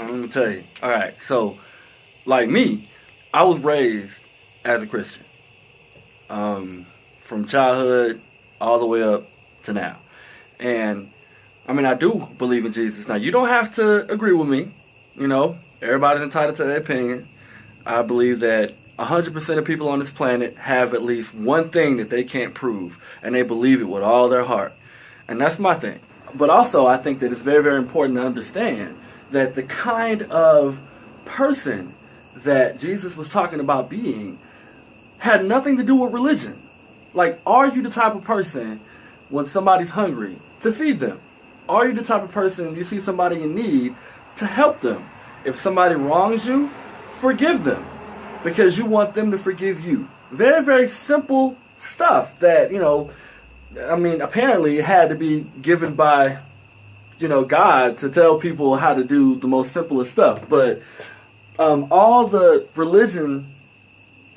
Let me tell you. All right, so like me, I was raised as a Christian, from childhood all the way up to now, and I mean I do believe in Jesus. Now you don't have to agree with me. You know, everybody's entitled to their opinion. I believe that 100% of people on this planet have at least one thing that they can't prove, and they believe it with all their heart, and that's my thing. But also, I think that it's very, very important to understand that the kind of person that Jesus was talking about being had nothing to do with religion. Like, are you the type of person, when somebody's hungry, to feed them? Are you the type of person, when you see somebody in need, to help them? If somebody wrongs you, forgive them, because you want them to forgive you. Very, very simple stuff that, I mean, apparently it had to be given by, God to tell people how to do the most simplest stuff. But all the religion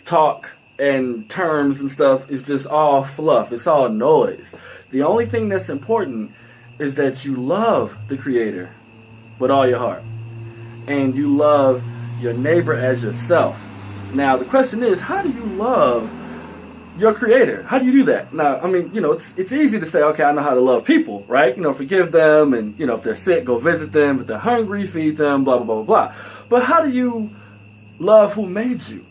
talk and terms and stuff is just all fluff. It's all noise. The only thing that's important is that you love the Creator with all your heart, and you love your neighbor as yourself. Now, the question is, how do you love your Creator? How do you do that? Now, I mean, it's easy to say, okay, I know how to love people, right? Forgive them, and, if they're sick, go visit them. If they're hungry, feed them, blah, blah, blah, blah, blah. But how do you love who made you?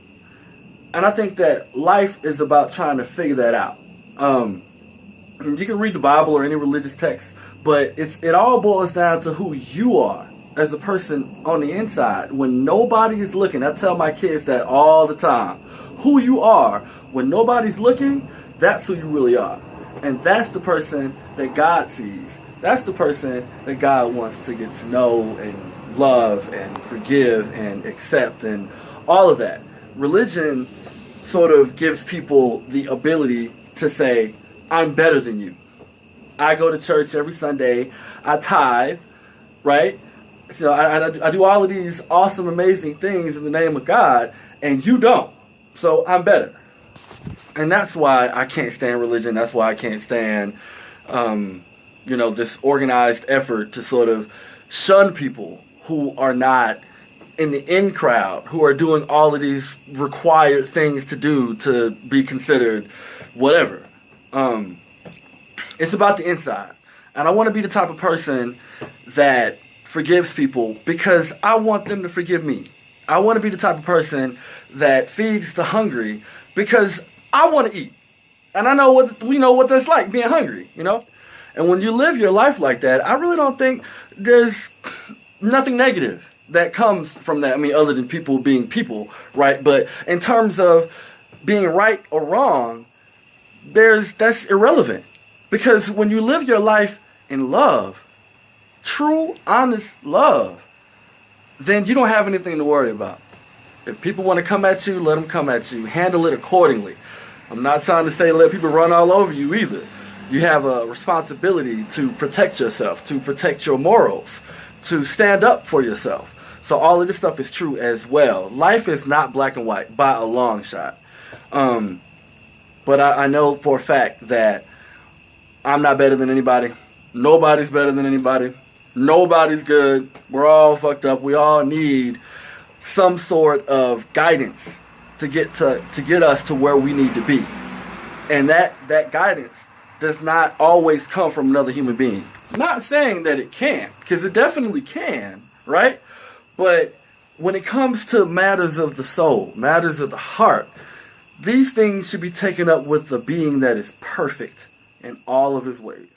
And I think that life is about trying to figure that out. You can read the Bible or any religious text, but it all boils down to who you are as a person on the inside. When nobody is looking, I tell my kids that all the time. Who you are when nobody's looking, that's who you really are. And that's the person that God sees. That's the person that God wants to get to know and love and forgive and accept and all of that. Religion sort of gives people the ability to say, I'm better than you. I go to church every Sunday. I tithe, right? So I do all of these awesome, amazing things in the name of God, and you don't. So I'm better. And that's why I can't stand religion. That's why I can't stand, this organized effort to sort of shun people who are not in the in crowd, who are doing all of these required things to do to be considered whatever. It's about the inside. And I want to be the type of person that forgives people because I want them to forgive me. I want to be the type of person that feeds the hungry because I want to eat. And I know what that's like, being hungry, And when you live your life like that, I really don't think there's nothing negative that comes from that. I mean, other than people being people, right? But in terms of being right or wrong, that's irrelevant. Because when you live your life in love, true, honest love, then you don't have anything to worry about. If people want to come at you, let them come at you. Handle it accordingly. I'm not trying to say let people run all over you either. You have a responsibility to protect yourself, to protect your morals, to stand up for yourself. So all of this stuff is true as well. Life is not black and white by a long shot. But I know for a fact that I'm not better than anybody. Nobody's better than anybody. Nobody's good. We're all fucked up. We all need some sort of guidance to get us to where we need to be. And that guidance does not always come from another human being. I'm not saying that it can, because it definitely can, right? But when it comes to matters of the soul, matters of the heart, these things should be taken up with the being that is perfect in all of his ways.